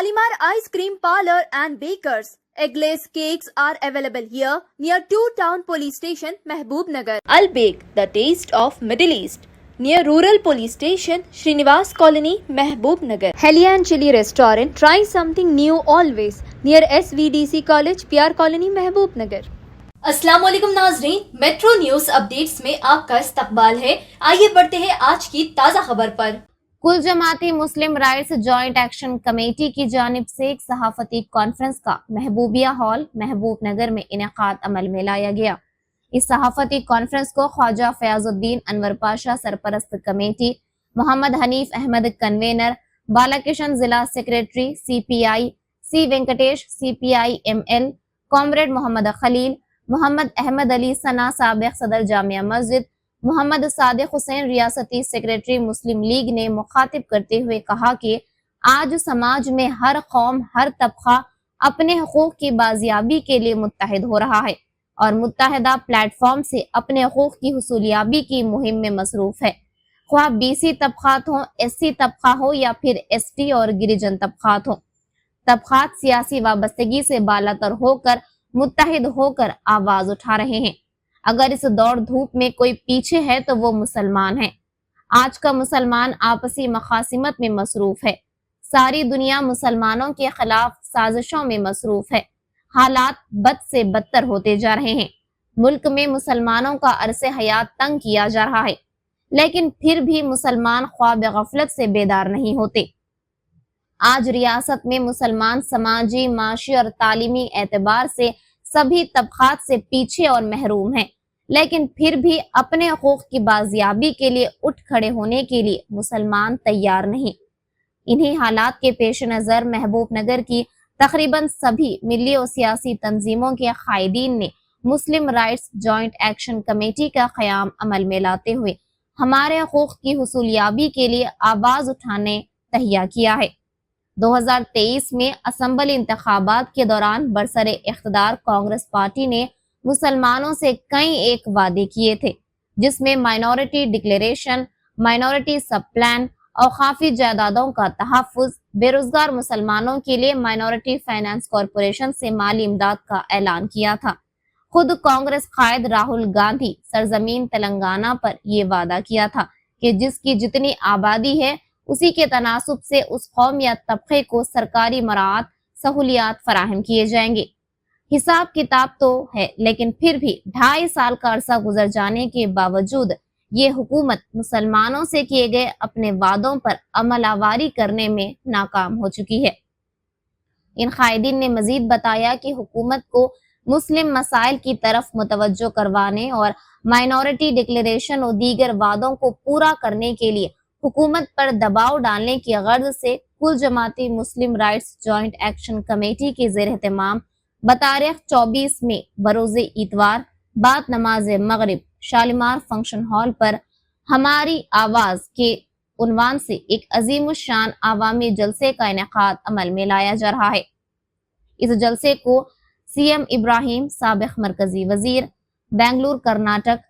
Shalimar Ice Cream Parlor and Bakers. Eggless cakes are available here near 2 Town Police Station, Mehboob Nagar. Al Bake, the taste of Middle East. Near Rural Police Station, Srinivas Colony, Mehboob Nagar. Helian Chili Restaurant, try something new always. Near SVDC College, PR Colony, Mehboob Nagar. अस्सलाम वालेकुम नाज़रीन, metro news updates में आपका इस्तकबाल है। आइए बढ़ते हैं आज की ताज़ा खबर पर। कुल जमाती मुस्लिम राइट्स जॉइंट एक्शन कमेटी की जानिब से एक सहाफती कॉन्फ्रेंस का महबूबिया हॉल महबूब नगर में इनेकाद अमल में लाया गया। इस सहाफती कॉन्फ्रेंस को ख्वाजा फयाजुद्दीन अनवर पाशा सरपरस्त कमेटी, मोहम्मद हनीफ अहमद कन्वेनर, बालाकिशन जिला secretary CPI, C Venkatesh CPI ML, comrade Mohammed Khalil, Mohammed Ahmed Ali Sana साबिक सदर जामिया मस्जिद, मोहम्मद सादिक हुसैन रियासती सेक्रेटरी मुस्लिम लीग ने मुखातिब करते हुए कहा कि आज समाज में हर कौम हर तबका अपने हकूक की बाजियाबी के लिए मुत्तहिद हो रहा है और मुत्तहिदा प्लेटफॉर्म से अपने हकूक की हुसूलियाबी की मुहिम में मसरूफ है। ख्वाह BC तबकात हो, SC तबका हो या फिर ST और गिरिजन तबकात हो, तबकात सियासी वाबस्तगी से बालातर होकर मुत्तहिद होकर आवाज उठा रहे हैं। अगर इस दौड़ धूप में कोई पीछे है तो वो मुसलमान है। आज का मुसलमान आपसी मखासिमत में मसरूफ है। सारी दुनिया मुसलमानों के खिलाफ साजिशों में मसरूफ है। हालात बद से बदतर होते जा रहे हैं। मुल्क में मुसलमानों का अरसे हयात तंग किया जा रहा है, लेकिन फिर भी मुसलमान ख्वाब गफलत से बेदार नहीं होते। आज रियासत में मुसलमान समाजी, माशी और तालीमी एतबार से सभी तबकात से पीछे और महरूम हैं, लेकिन फिर भी अपने हकूक की बाजियाबी के लिए उठ खड़े होने के लिए मुसलमान तैयार नहीं। इन्हीं हालात के पेश नजर महबूब नगर की तकरीबन सभी मिली और सियासी तंजीमों के कायदीन ने मुस्लिम राइट्स जॉइंट एक्शन कमेटी का क़याम अमल में लाते हुए हमारे हकूक की हुसूलियाबी के लिए आवाज उठाने तहिया किया है। 2023 में असम्बली इंतखाबात के दौरान बरसरे इख्तदार कांग्रेस पार्टी ने मुसलमानों से कई एक वादे किए थे, जिसमें माइनॉरिटी डिक्लेरेशन, माइनॉरिटी सब प्लान, औकाफी जायदादों का तहफ़्फ़ुज़, बेरोजगार मुसलमानों के लिए माइनॉरिटी फाइनेंस कॉरपोरेशन से माली इमदाद का ऐलान किया था। खुद कांग्रेस कायद राहुल गांधी सरजमीन तेलंगाना पर ये वादा किया था कि जिसकी जितनी आबादी है उसी के तनासुब से उस कौम या तबके को सरकारी मराहत सहूलियात फराहम किए जाएंगे। हिसाब किताब तो है, लेकिन फिर भी 2.5 साल का अरसा गुजर जाने के बावजूद ये हुकूमत मुसलमानों से किए गए अपने वादों पर अमलावारी करने में नाकाम हो चुकी है। इन कायदीन ने मजीद बताया कि हुकूमत को मुस्लिम मसाइल की तरफ मुतवज्जो करवाने और माइनॉरिटी डिक्लेरेशन और दीगर वादों को पूरा करने के लिए हुकूमत पर दबाव डालने की गर्ज से कुल जमाती मुस्लिम राइट्स जॉइंट एक्शन कमेटी के ज़ेर एहतमाम बतारीख 24 में बरोज़े इतवार बाद नमाज मगरिब शालीमार फंक्शन हॉल पर हमारी आवाज के उन्वान से एक अजीम शान आवामी जलसे का इनेकाद अमल में लाया जा रहा है। इस जलसे को CM इब्राहिम साबिक मरकजी वजीर बेंगलुरु कर्नाटक,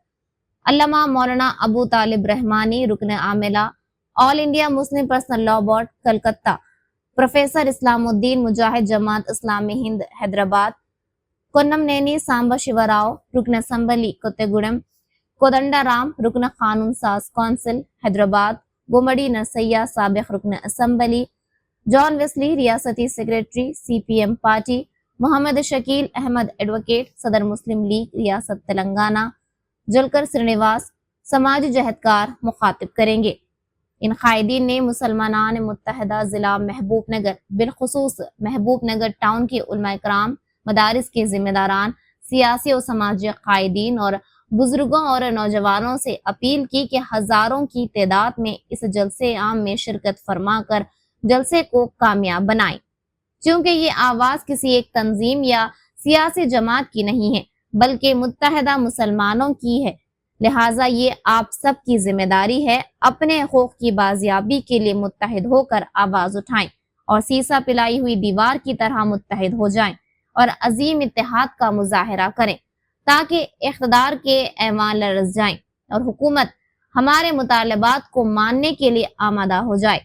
अल्लामा मौलाना अबू तालिब रहमानी रुकन आमिला all India Muslim personal law board Calcutta, professor Islamuddin Mujahid Jamaat Islami Hind Hyderabad, Konnamaneni Samba Sivarao रुकन असम्बली कोत्तेगुडम, कोदंडाराम रुकन कानून साज कौंसिल हैदराबाद, गुमड़ी नरसैया साबिक रुकन असम्बली, जॉन वेस्ली रियासती secretary CPM party, Mohammed Shakeel Ahmed advocate सदर मुस्लिम लीग रियासत तेलंगाना, जलकर श्रीनिवास समाजी जहदकार मुखातिब करेंगे। इन कायदीन ने मुसलमानान मुत्तहिदा जिला महबूब नगर बिलखुसूस महबूब नगर टाउन के उलमा इकराम, मदारिस के जिम्मेदारान, सियासी और समाजी कायदीन और बुजुर्गों और नौजवानों से अपील की कि हजारों की तादाद में इस जलसे आम में शिरकत फरमा कर जलसे को कामयाब बनाएं। क्योंकि ये आवाज किसी एक तंजीम या सियासी जमात की नहीं है, बल्कि मुत्तहिदा मुसलमानों की है। लिहाजा ये आप सब की जिम्मेदारी है अपने हकूक की बाजियाबी के लिए मुत्तहिद होकर आवाज उठाएं और सीसा पिलाई हुई दीवार की तरह मुत्तहिद हो जाएं और अजीम इत्तेहाद का मुजाहरा करें, ताकि इख्तदार के ऐवान लरज़ जाएं और हुकूमत हमारे मुतालबात को मानने के लिए आमादा हो जाए।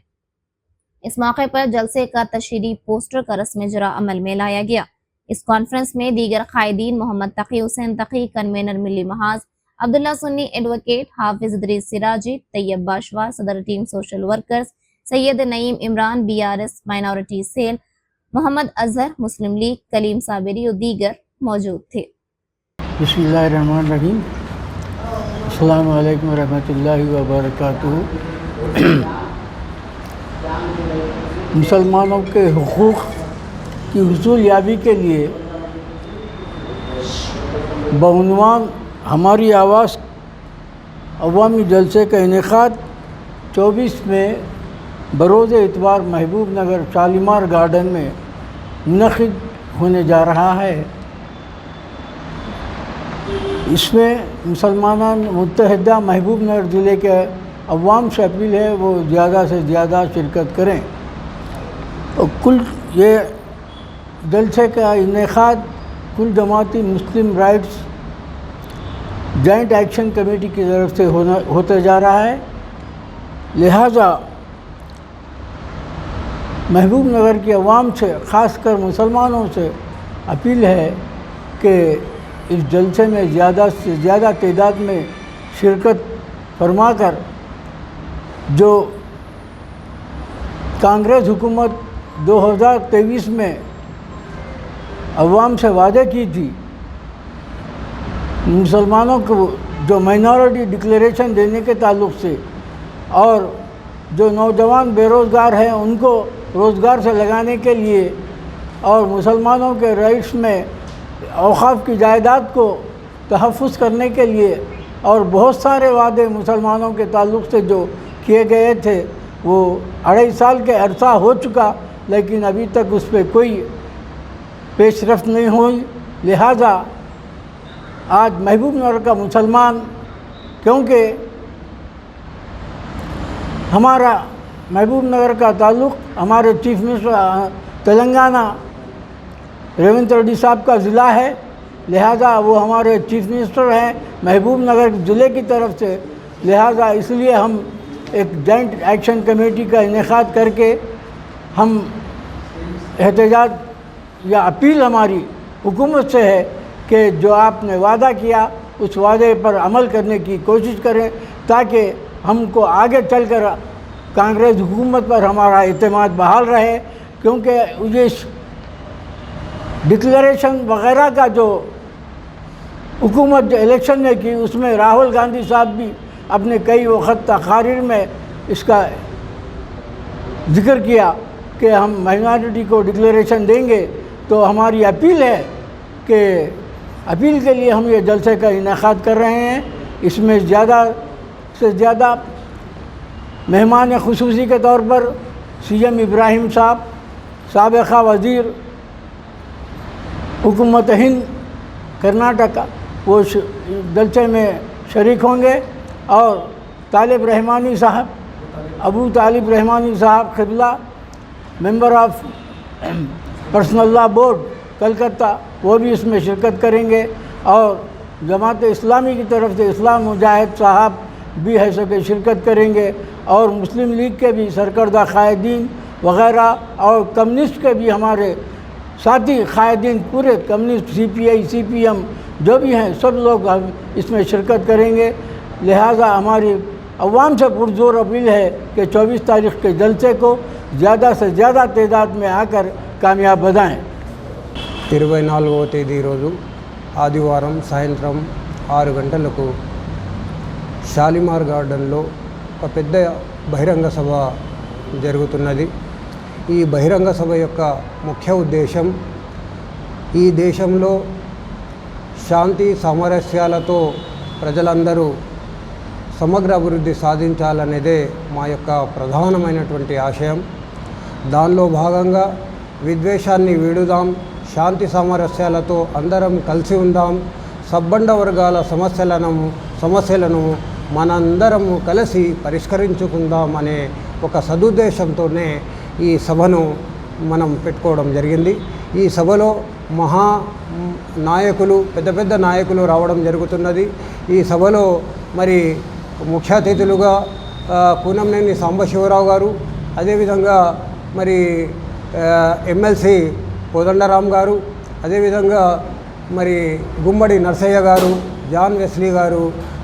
इस मौके पर जलसे का तशहीरी पोस्टर का रस्म जरा अमल में लाया गया। इस कॉन्फ्रेंस में दीगर कायदीन मोहम्मद तकी हुसैन तकी, कन्वेनर मिली महाज, अब्दुल्ला सुन्नी एडवोकेट, हाफिज इदरीस सिराजी, तैयब बाशवा, सदर team social workers, Syed Naeem Imran, BRS minority cell, Mohammed Azhar, Muslim league, Kaleem Sabiri और दीगर मौजूद थे। बिस्मिल्लाहिर्रहमानिर्रहीम। अस्सलामु अलैकुम रहमतुल्लाहि व बरकातुहू। मुसलमानों के हुकूक़ की हुसूल याबी के लिए बउनवान हमारी आवाज़ अवामी जलसे का इनेकाद 24 में बरोज़ इतवार महबूब नगर शालीमार गार्डन में मुनक़िद होने जा रहा है। इसमें मुसलमान मुत्तहिदा महबूब नगर ज़िले के अवाम से अपील है वो ज़्यादा से ज़्यादा शिरकत करें। और कुल ये जलसे का इनेकाद कुल जमाती मुस्लिम राइट्स जॉइंट एक्शन कमेटी की तरफ से होते जा रहा है। लिहाजा महबूब नगर की आवाम से, ख़ासकर मुसलमानों से अपील है कि इस जलसे में ज़्यादा से ज़्यादा तादाद में शिरकत फरमाकर जो कांग्रेस हुकूमत 2023 में अवाम से वादे की थी, मुसलमानों को जो माइनॉरिटी डिक्लेरेशन देने के ताल्लुक़ से और जो नौजवान बेरोज़गार हैं उनको रोज़गार से लगाने के लिए और मुसलमानों के राइट्स में औक़ाफ़ की जायदाद को तहफ़्फ़ुज़ करने के लिए और बहुत सारे वादे मुसलमानों के ताल्लुक़ से जो किए गए थे वो 2.5 साल के अरसा हो चुका, लेकिन अभी तक उस पर कोई पेशरफ़्त नहीं हुई। लिहाजा आज महबूब नगर का मुसलमान, क्योंकि हमारा महबूब नगर का ताल्लुक़ हमारे चीफ मिनिस्टर तेलंगाना रेवंत रेड्डी साहब का ज़िला है, लिहाजा वो हमारे चीफ मिनिस्टर हैं महबूब नगर ज़िले की तरफ से। लिहाजा इसलिए हम एक जॉइंट एक्शन कमेटी का इनेकाद करके हम एहतजाज या अपील हमारी हुकूमत से है कि जो आपने वादा किया उस वादे पर अमल करने की कोशिश करें ताकि हमको आगे चलकर कांग्रेस हुकूमत पर हमारा एतमाद बहाल रहे। क्योंकि ये डिक्लेरेशन वगैरह का जो हुकूमत जो इलेक्शन ने की उसमें राहुल गांधी साहब भी अपने कई वक्त तकारीर में इसका ज़िक्र किया कि हम माइनॉरिटी को डिक्लेरेशन देंगे। तो हमारी अपील है कि अपील के लिए हम ये जलसे का इनेकाद कर रहे हैं। इसमें ज़्यादा से ज़्यादा मेहमान ख़ुसूसी के तौर पर CM इब्राहिम साहब, साबिक़ा वज़ीर हुकूमत हिंद कर्नाटका, वो जलसे में शरीक होंगे और तालिब रहमानी साहब, अबू तालिब रहमानी साहब क़िबला, member of personal law board Calcutta, वो भी इसमें शिरकत करेंगे। और जमात इस्लामी की तरफ से इस्लाम मुजाहिद साहब भी है सके शिरकत करेंगे और मुस्लिम लीग के भी सरकर्दा कायदीन वग़ैरह और कम्युनिस्ट के भी हमारे साथी कायदीन पूरे कम्युनिस्ट CPI CPM जो भी हैं सब लोग हम इसमें शिरकत करेंगे। लिहाजा हमारी अवाम से पुरजोर अपील है कि 24 तारीख़ के जलसे को ज़्यादा से ज़्यादा तादाद में आकर कामयाब बनाएँ। 24వ తేదీ రోజు ఆదివారం సాయంత్రం 6 గంటలకు షాలిమార్ గార్డెన్లో ఒక పెద్ద బహిరంగ సభ జరుగుతున్నది। ఈ బహిరంగ సభ యొక్క ముఖ్య ఉద్దేశం ఈ దేశంలో శాంతి సామరస్యాలతో ప్రజలందరూ సమగ్ర అభివృద్ధి సాధించాలనేదే మా యొక్క ప్రధానమైనటువంటి ఆశయం। దానిలో భాగంగా విద్వేషాన్ని వీడుదాం, శాంతి సామరస్యాలతో అందరం కలిసి ఉందాం, సబ్బండ వర్గాల సమస్యలను మనందరము కలిసి పరిష్కరించుకుందాం అనే ఒక సదుద్దేశంతోనే ఈ సభను మనం పెట్టుకోవడం జరిగింది। ఈ సభలో మహా నాయకులు, పెద్ద పెద్ద నాయకులు రావడం జరుగుతున్నది। ఈ సభలో మరి ముఖ్య అతిథులుగా కూనంనేని సాంబశివరావు గారు, అదేవిధంగా మరి ఎమ్మెల్సీ కోదండరాం గారు, అదేవిధంగా మరి గుమ్మడి నర్సయ్య గారు, జాన్ వెస్లీ గారు,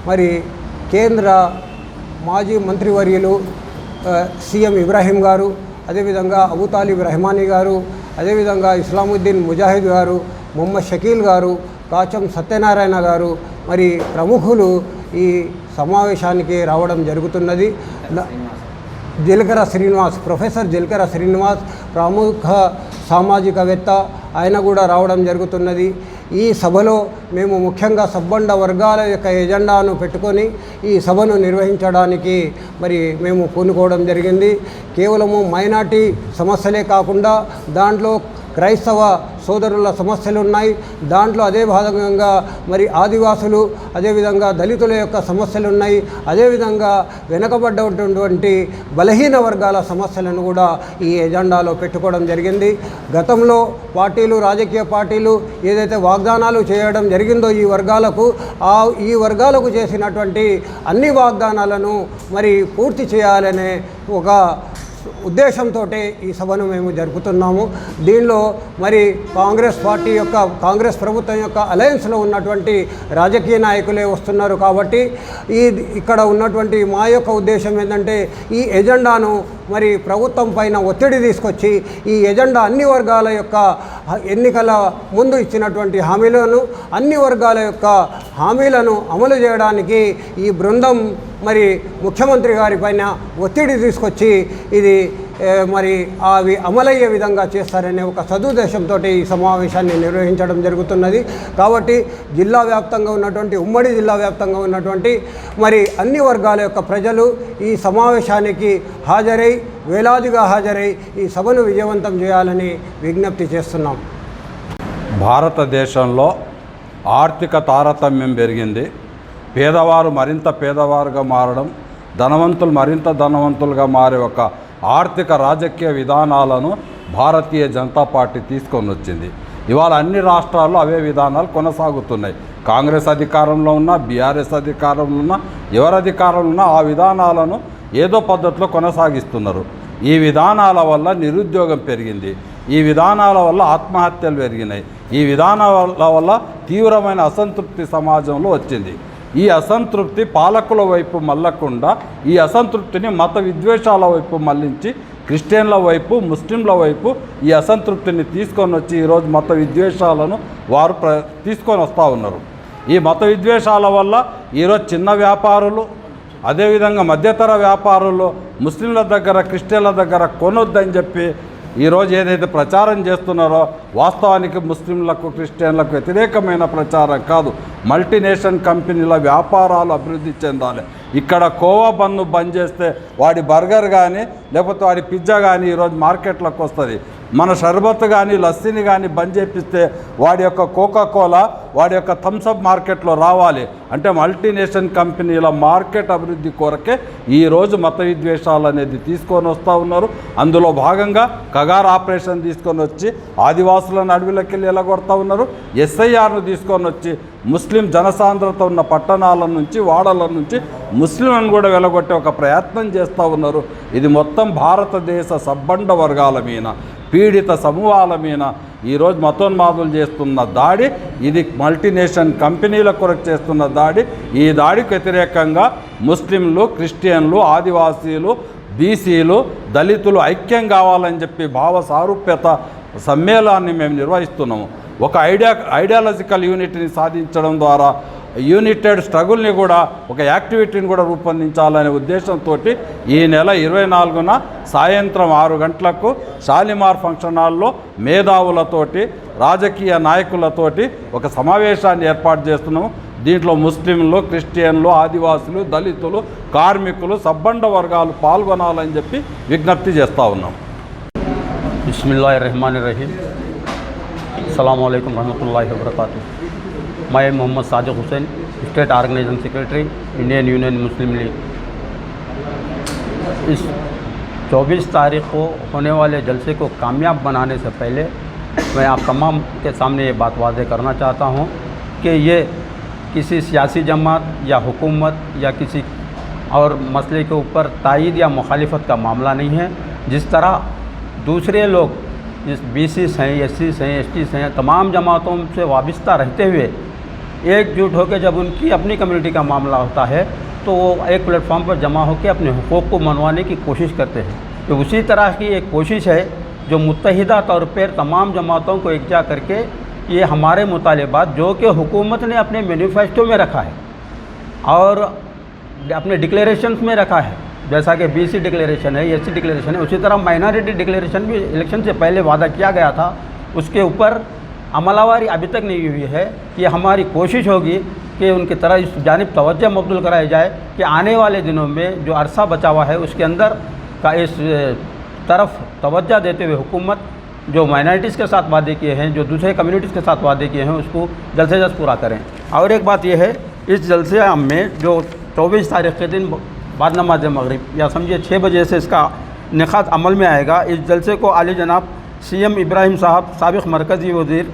మరి కేంద్ర మాజీ మంత్రివర్యులు సీఎం ఇబ్రాహీం గారు, అదేవిధంగా అబూ తాలిబ్ రెహమానీ గారు, అదేవిధంగా ఇస్లాముద్దీన్ ముజాహిద్ గారు, మొహమ్మద్ షకీల్ గారు, కాచం సత్యనారాయణ గారు, మరి ప్రముఖులు ఈ సమావేశానికి రావడం జరుగుతున్నది. జీలకర్ర శ్రీనివాస్, ప్రొఫెసర్ జీలకర్ర శ్రీనివాస్ ప్రముఖ సామాజికవేత్త, ఆయన కూడా రావడం జరుగుతున్నది. ఈ సభలో మేము ముఖ్యంగా సబ్బండ వర్గాల యొక్క ఎజెండాను పెట్టుకొని ఈ సభను నిర్వహించడానికి మరి మేము పూనుకోవడం జరిగింది. కేవలము మైనార్టీ సమస్యలే కాకుండా దాంట్లో క్రైస్తవ సోదరుల సమస్యలు ఉన్నాయి. దాంట్లో అదే భాగంగా మరి ఆదివాసులు, అదేవిధంగా దళితుల యొక్క సమస్యలు ఉన్నాయి. అదేవిధంగా వెనుకబడ్డటువంటి బలహీన వర్గాల సమస్యలను కూడా ఈ ఎజెండాలో పెట్టుకోవడం జరిగింది. గతంలో పార్టీలు, రాజకీయ పార్టీలు ఏదైతే వాగ్దానాలు చేయడం జరిగిందో ఈ వర్గాలకు చేసినటువంటి అన్ని వాగ్దానాలను మరి పూర్తి చేయాలనే ఒక ఉద్దేశంతో ఈ సభను మేము జరుపుతున్నాము. దీనిలో మరి కాంగ్రెస్ ప్రభుత్వం యొక్క అలయన్స్లో ఉన్నటువంటి రాజకీయ నాయకులే వస్తున్నారు. కాబట్టి ఇక్కడ ఉన్నటువంటి మా యొక్క ఉద్దేశం ఏంటంటే ఈ ఎజెండాను మరి ప్రభుత్వం పైన ఒత్తిడి తీసుకొచ్చి ఈ ఎజెండా అన్ని వర్గాల యొక్క ఎన్నికల ముందు ఇచ్చినటువంటి అన్ని వర్గాల యొక్క హామీలను అమలు చేయడానికి ఈ బృందం మరి ముఖ్యమంత్రి గారి పైన ఒత్తిడి తీసుకొచ్చి ఇది మరి అవి అమలయ్యే విధంగా చేస్తారనే ఒక సదుద్దేశంతో ఈ సమావేశాన్ని నిర్వహించడం జరుగుతున్నది. కాబట్టి ఉమ్మడి జిల్లా వ్యాప్తంగా ఉన్నటువంటి మరి అన్ని వర్గాల యొక్క ప్రజలు ఈ సమావేశానికి వేలాదిగా హాజరై ఈ సభను విజయవంతం చేయాలని విజ్ఞప్తి చేస్తున్నాం. భారతదేశంలో ఆర్థిక తారతమ్యం పెరిగింది. పేదవారు మరింత పేదవారుగా మారడం, ధనవంతులు మరింత ధనవంతులుగా మారే ఒక ఆర్థిక రాజకీయ విధానాలను భారతీయ జనతా పార్టీ తీసుకొని వచ్చింది. ఇవాళ అన్ని రాష్ట్రాల్లో అవే విధానాలు కొనసాగుతున్నాయి. కాంగ్రెస్ అధికారంలో ఉన్నా, బీఆర్ఎస్ అధికారంలో ఉన్నా, ఎవరు అధికారంలో ఉన్నా ఆ విధానాలను ఏదో పద్ధతిలో కొనసాగిస్తున్నారు. ఈ విధానాల వల్ల నిరుద్యోగం పెరిగింది. ఈ విధానాల వల్ల ఆత్మహత్యలు పెరిగినాయి. ఈ విధానాల వల్ల తీవ్రమైన అసంతృప్తి సమాజంలో వచ్చింది. ఈ అసంతృప్తి పాలకుల వైపు మళ్ళకుండా ఈ అసంతృప్తిని మత విద్వేషాల వైపు మళ్ళించి క్రిస్టియన్ల వైపు, ముస్లింల వైపు ఈ అసంతృప్తిని తీసుకొని వచ్చి ఈరోజు మత విద్వేషాలను వారు తీసుకొని వస్తూ ఉన్నారు. ఈ మత విద్వేషాల వల్ల ఈరోజు చిన్న వ్యాపారులు, అదేవిధంగా మధ్యతర వ్యాపారులు ముస్లింల దగ్గర, క్రిస్టియన్ల దగ్గర కొనొద్దని చెప్పి ఈరోజు ఏదైతే ప్రచారం చేస్తున్నారో వాస్తవానికి ముస్లింలకు, క్రిస్టియన్లకు వ్యతిరేకమైన ప్రచారం కాదు. మల్టీనేషనల్ కంపెనీల వ్యాపారాలు అభివృద్ధి చెందాలి. ఇక్కడ కోవా బన్ను బంద్ చేస్తే వాడి బర్గర్ కానీ లేకపోతే వాడి పిజ్జా కానీ ఈరోజు మార్కెట్లోకి వస్తుంది. మన షర్బత్ కానీ, లస్సీని కానీ బంద్ చేపిస్తే వాడి యొక్క కోకా-కోలా, వాడి యొక్క థమ్సప్ మార్కెట్లో రావాలి. అంటే మల్టీనేషనల్ కంపెనీల మార్కెట్ అభివృద్ధి కొరకే ఈరోజు మత విద్వేషాలు అనేది తీసుకొని వస్తూ ఉన్నారు. అందులో భాగంగా కగార్ ఆపరేషన్ తీసుకొని వచ్చి ఆదివాసులను అడవిలోకి వెళ్ళి ఎలగొడతా ఉన్నారు. ఎస్ఐఆర్ను తీసుకొని వచ్చి ముస్లిం జనసాంద్రత ఉన్న పట్టణాల నుంచి, వాడల నుంచి ముస్లింలను కూడా వెలగొట్టే ఒక ప్రయత్నం చేస్తూ ఉన్నారు. ఇది మొత్తం భారతదేశ సబ్బండ వర్గాల మీద, పీడిత సమూహాల మీద ఈరోజు మతోన్మాదులు చేస్తున్న దాడి. ఇది మల్టీనేషనల్ కంపెనీల కొరకు చేస్తున్న దాడి. ఈ దాడికి వ్యతిరేకంగా ముస్లింలు, క్రిస్టియన్లు, ఆదివాసీలు, బీసీలు, దళితులు ఐక్యం కావాలని చెప్పి భావ సారూప్యత సమ్మేళనాన్ని మేము నిర్వహిస్తున్నాము. ఒక ఐడియాలజికల్ యూనిటీని సాధించడం ద్వారా యూనిటెడ్ స్ట్రగుల్ని కూడా, ఒక యాక్టివిటీని కూడా రూపొందించాలనే ఉద్దేశంతో ఈ నెల 24న సాయంత్రం 6 గంటలకు షాలిమార్ ఫంక్షన్ హాల్లో మేధావులతోటి, రాజకీయ నాయకులతోటి ఒక సమావేశాన్ని ఏర్పాటు చేస్తున్నాము. దీంట్లో ముస్లింలు, క్రిస్టియన్లు, ఆదివాసులు, దళితులు, కార్మికులు, సబ్బండ వర్గాలు పాల్గొనాలని చెప్పి విజ్ఞప్తి చేస్తూ ఉన్నాం. बिस्मिल्लाहिर्रहमानिर्रहीम। अस्सलाम वालेकुम रहमतुल्लाहि व बरकातुहू। मैं Mohammed Sadiq Hussain, state organising secretary, Indian union Muslim league. इस 24 तारीख को होने वाले जलसे को कामयाब बनाने से पहले मैं आप तमाम के सामने ये बात वाज़ेह करना चाहता हूँ कि ये किसी सियासी जमात या हुकूमत या किसी और मसले के ऊपर तायीद या मुखालिफत का मामला नहीं है। जिस तरह दूसरे लोग जिस BCs हैं, SCs हैं, STs हैं, तमाम जमातों से वाबस्ता रहते हुए एकजुट होकर जब उनकी अपनी कम्युनिटी का मामला होता है तो वो एक प्लेटफॉर्म पर जमा होकर अपने हुकूक़ को मनवाने की कोशिश करते हैं। तो उसी तरह की एक कोशिश है जो मुत्तहिदा तौर पर तमाम जमातों को एकजा करके ये हमारे मुतालिबात जो कि हुकूमत ने अपने मैनिफेस्टो में रखा है और अपने डिक्लेरेशंस में रखा है, जैसा कि BC डिक्लेरेशन है, SC डिक्लेरेशन है, उसी तरह माइनॉरिटी डिक्लेरेशन भी इलेक्शन से पहले वादा किया गया था, उसके ऊपर अमलावारी अभी तक नहीं हुई है। कि हमारी कोशिश होगी कि उनकी तरह इस जानिब तवज्जो मबदूल कराया जाए कि आने वाले दिनों में जो अरसा बचा हुआ है उसके अंदर का इस तरफ तवज्जो देते हुए हुकूमत जो माइनॉरिटीज़ के साथ वादे किए हैं, जो दूसरे कम्युनिटीज़ के साथ वादे किए हैं, उसको जल्द से जल्द पूरा करें। और एक बात यह है, इस जलसे आम में जो 24 तारीख़ के दिन बाद नमाज मगरिब या समझिए 6 बजे से इसका निकात अमल में आएगा। इस जलसे को आली जनाब CM इब्राहिम साहब, साबिक़ मरकज़ी वज़ीर,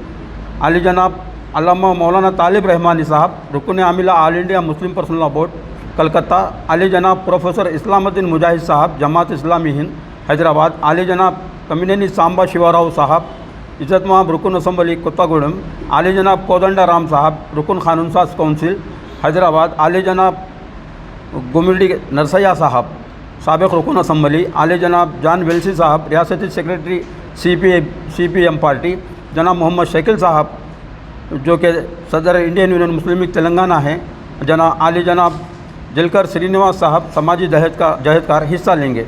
आली जनाब अल्लामा मौलाना तालिब रहमानी साहब, रुकन आमिला all India Muslim personal law board Calcutta, आली जनाब प्रोफेसर इस्लामुद्दीन मुजाहिद साहब, जमात इस्लामी हिंद हैदराबाद, आली जनाब कमिनेनी सांबा शिवाराव साहब, इज़्ज़त महब रुकन असम्बली कोत्तागुड़म, आली जनाब कोदंडा राम साहब, रुकन कानून साज काउंसिल हैदराबाद, आली जनाब गुमिडी नरसैया साहब, साबिक़ रुकन असम्बली, आली जनाब जान वेल्सी साहब, रियासती सेक्रेटरी CPM पार्टी, जनाब मोहम्मद शकील साहब जो कि सदर Indian union Muslim league Telangana हैं, आली जनाब जलकर श्रीनिवास साहब समाजी जहेदकार हिस्सा लेंगे।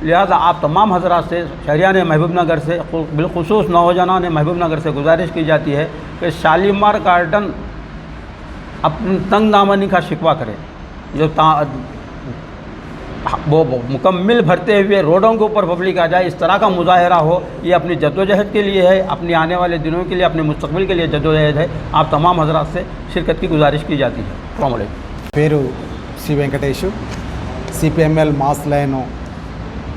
लिहाजा आप तमाम हजरात से शहरियान महबूब नगर से बिलखुसूस नौजवान महबूब नगर से गुजारिश की जाती है कि शालीमार गार्डन अपनी तंग दामनी का शिकवा करें, जो वो मुकम्मिल भरते हुए रोडों के ऊपर पब्लिक आ जाए, इस तरह का मुजाहरा हो। ये अपनी जद्दोजहद के लिए है, अपने आने वाले दिनों के लिए, अपने मुस्तकबिल के लिए जद्दोजहद है। आप तमाम हजरात से शिरकत की गुजारिश की जाती है। अस्सलाम वालेकुम। పేరు C Venkatesh, CPML mass line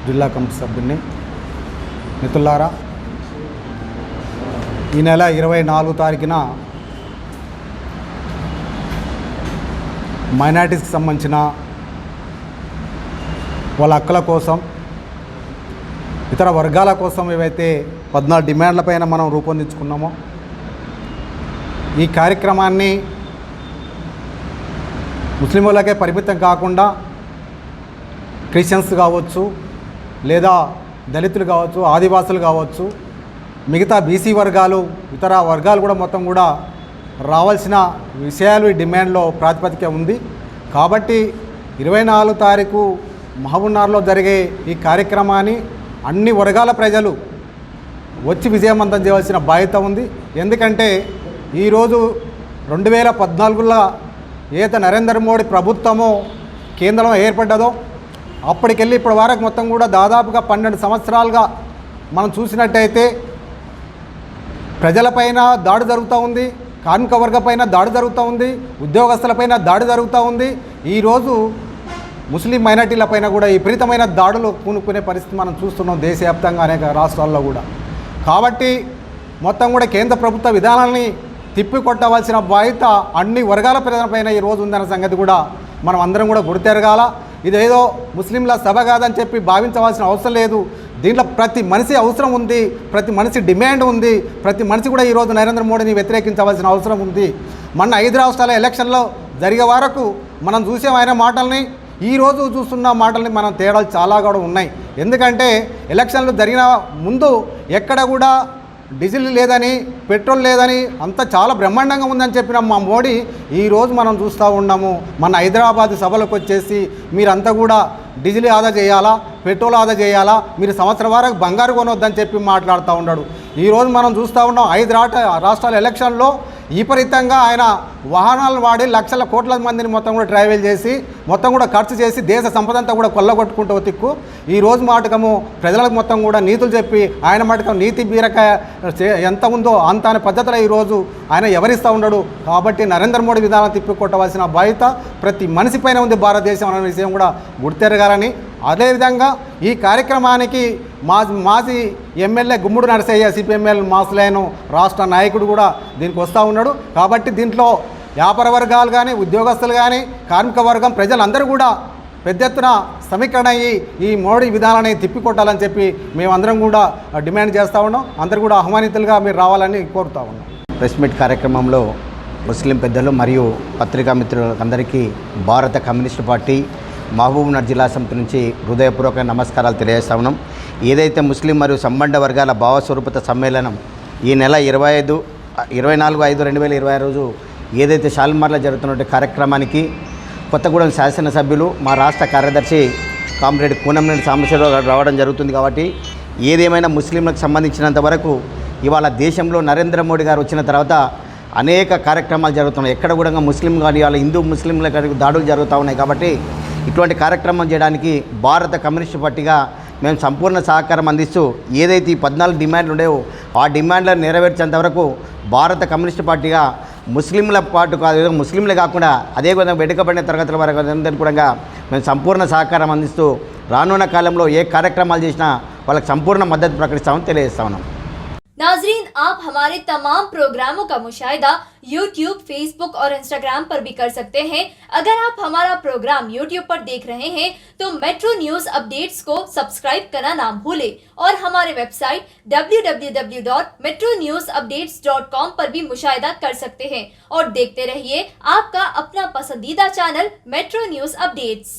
జిల్లా కమిటీ సభ్యుడిని. మిత్రులారా, ఈ నెల 24 తారీఖున మైనారిటీస్కి సంబంధించిన వాళ్ళ హక్కుల కోసం, ఇతర వర్గాల కోసం ఏవైతే 14 డిమాండ్లపైన మనం రూపొందించుకున్నామో ఈ కార్యక్రమాన్ని ముస్లింలకే పరిమితం కాకుండా క్రిస్టియన్స్ కావచ్చు, లేదా దళితులు కావచ్చు, ఆదివాసులు కావచ్చు, మిగతా BC వర్గాలు, ఇతర వర్గాలు కూడా మొత్తం కూడా రావాల్సిన విషయాలు ఈ డిమాండ్లో ప్రాతిపదిక ఉంది. కాబట్టి 24 తారీఖు మహబూబ్నగర్లో జరిగే ఈ కార్యక్రమాన్ని అన్ని వర్గాల ప్రజలు వచ్చి విజయవంతం చేయవలసిన బాధ్యత ఉంది. ఎందుకంటే ఈరోజు 2014లో ఏదైతే నరేంద్ర మోడీ ప్రభుత్వము కేంద్రంలో ఏర్పడ్డదో అప్పటికెళ్ళి ఇప్పటి వరకు మొత్తం కూడా దాదాపుగా 12 సంవత్సరాలుగా మనం చూసినట్టయితే ప్రజలపైన దాడి జరుగుతూ ఉంది, కార్మిక వర్గపైన దాడి జరుగుతూ ఉంది, ఉద్యోగస్తులపైన దాడి జరుగుతూ ఉంది. ఈరోజు ముస్లిం మైనార్టీలపైన కూడా విపరీతమైన దాడులు పూనుకునే పరిస్థితి మనం చూస్తున్నాం దేశవ్యాప్తంగా అనేక రాష్ట్రాల్లో కూడా. కాబట్టి మొత్తం కూడా కేంద్ర ప్రభుత్వ విధానాలని తిప్పికొట్టవలసిన బాధ్యత అన్ని వర్గాల ప్రజలపైన ఈరోజు ఉందన్న సంగతి కూడా మనం అందరం కూడా గుర్తెరగాల. ఇదేదో ముస్లింల సభ కాదని చెప్పి భావించవలసిన అవసరం లేదు. దీంట్లో ప్రతి మనిషి అవసరం ఉంది, ప్రతి మనిషి డిమాండ్ ఉంది, ప్రతి మనిషి కూడా ఈరోజు నరేంద్ర మోడీని వ్యతిరేకించవలసిన అవసరం ఉంది. మొన్న 5 రాష్ట్రాల ఎలక్షన్లో జరిగే వరకు మనం చూసాం ఆయన మాటల్ని, ఈరోజు చూస్తున్న మాటల్ని మనం తేడాలు చాలా కూడా ఉన్నాయి. ఎందుకంటే ఎలక్షన్లు జరిగిన ముందు ఎక్కడ కూడా డీజిల్ లేదని, పెట్రోల్ లేదని, అంతా చాలా బ్రహ్మాండంగా ఉందని చెప్పిన మా మోడీ ఈరోజు మనం చూస్తూ ఉన్నాము. మన హైదరాబాద్ సభలకు వచ్చేసి మీరంతా కూడా డీజిల్ ఆదా చేయాలా, పెట్రోల్ ఆదా చేయాలా, మీరు సంవత్సరం వరకు బంగారు కొనొద్దని చెప్పి మాట్లాడుతూ ఉన్నాడు. ఈరోజు మనం చూస్తూ ఉన్నాం 5 రాష్ట్రాల ఎలక్షన్లో విపరీతంగా ఆయన వాహనాలు వాడి లక్షల కోట్ల మందిని మొత్తం కూడా ట్రావెల్ చేసి మొత్తం కూడా ఖర్చు చేసి దేశ సంపద అంతా కూడా కొల్లగొట్టుకుంటూ తిక్కు ఈరోజు మాటకము ప్రజలకు మొత్తం కూడా నీతులు చెప్పి ఆయన మాటకం నీతి బీరకాయ ఎంత ఉందో అంత అనే పద్ధతిలో ఈరోజు ఆయన ఎవరిస్తూ ఉన్నాడు. కాబట్టి నరేంద్ర మోడీ విధానం తిప్పికొట్టవలసిన బాధ్యత ప్రతి మనిషి పైన ఉంది భారతదేశం అనే విషయం కూడా గుర్తెరగాలని. అదేవిధంగా ఈ కార్యక్రమానికి మాజీ ఎమ్మెల్యే గుమ్మడి నరసయ్య CPML మాస్ లైన్ రాష్ట్ర నాయకుడు కూడా దీనికి వస్తూ ఉన్నాడు. కాబట్టి దీంట్లో వ్యాపార వర్గాలు కానీ, ఉద్యోగస్తులు కానీ, కార్మిక వర్గం ప్రజలందరూ కూడా పెద్ద ఎత్తున సమీకరణ అయ్యి ఈ మోడీ విధానాన్ని తిప్పికొట్టాలని చెప్పి మేమందరం కూడా డిమాండ్ చేస్తూ ఉన్నాం. అందరూ కూడా ఆహ్వానితులుగా మీరు రావాలని కోరుతా ఉన్నాం. ప్రెస్ మీట్ కార్యక్రమంలో ముస్లిం పెద్దలు మరియు పత్రికా మిత్రులందరికీ భారత కమ్యూనిస్టు పార్టీ మహబూబ్నగర్ జిల్లా సమితి నుంచి హృదయపూర్వక నమస్కారాలు తెలియజేస్తా ఉన్నాం. ఏదైతే ముస్లిం మరియు సంబంధ వర్గాల భావస్వరూపత సమ్మేళనం ఈ నెల 24/5/2020 రోజు ఏదైతే షాల్మార్లో జరుగుతున్న కార్యక్రమానికి కొత్తగూడెం శాసనసభ్యులు మా రాష్ట్ర కార్యదర్శి కామ్రేడ్ కూనంనేని సాంబశివరావు గారు రావడం జరుగుతుంది. కాబట్టి ఏదేమైనా ముస్లింలకు సంబంధించినంత వరకు ఇవాళ దేశంలో నరేంద్ర మోడీ గారు వచ్చిన తర్వాత అనేక కార్యక్రమాలు జరుగుతున్నాయి. ఎక్కడ కూడా ముస్లిం కానీ వాళ్ళ హిందూ ముస్లింల దాడులు జరుగుతూ ఉన్నాయి. కాబట్టి ఇటువంటి కార్యక్రమం చేయడానికి భారత కమ్యూనిస్టు పార్టీగా మేము సంపూర్ణ సహకారం అందిస్తూ ఏదైతే ఈ 14 డిమాండ్లు ఉండేవో ఆ డిమాండ్లను నెరవేర్చేంత వరకు భారత కమ్యూనిస్టు పార్టీగా ముస్లింల పాటు కాదు, ముస్లింలే కాకుండా అదేవిధంగా వెనుకబడిన తరగతుల వారికి అందరికీ కూడా మేము సంపూర్ణ సహకారం అందిస్తూ రానున్న కాలంలో ఏ కార్యక్రమాలు చేసినా వాళ్ళకి సంపూర్ణ మద్దతు ప్రకటిస్తామని తెలియజేస్తా ఉన్నాం. नाजरीन, आप हमारे तमाम प्रोग्रामों का मुशाहिदा YouTube, Facebook और Instagram पर भी कर सकते हैं. अगर आप हमारा प्रोग्राम YouTube पर देख रहे हैं तो मेट्रो न्यूज अपडेट्स को सब्सक्राइब करना ना भूलें और हमारे वेबसाइट www.metronewsupdates.com पर भी मुशाहिदा कर सकते हैं और देखते रहिए आपका अपना पसंदीदा चैनल मेट्रो न्यूज अपडेट्स.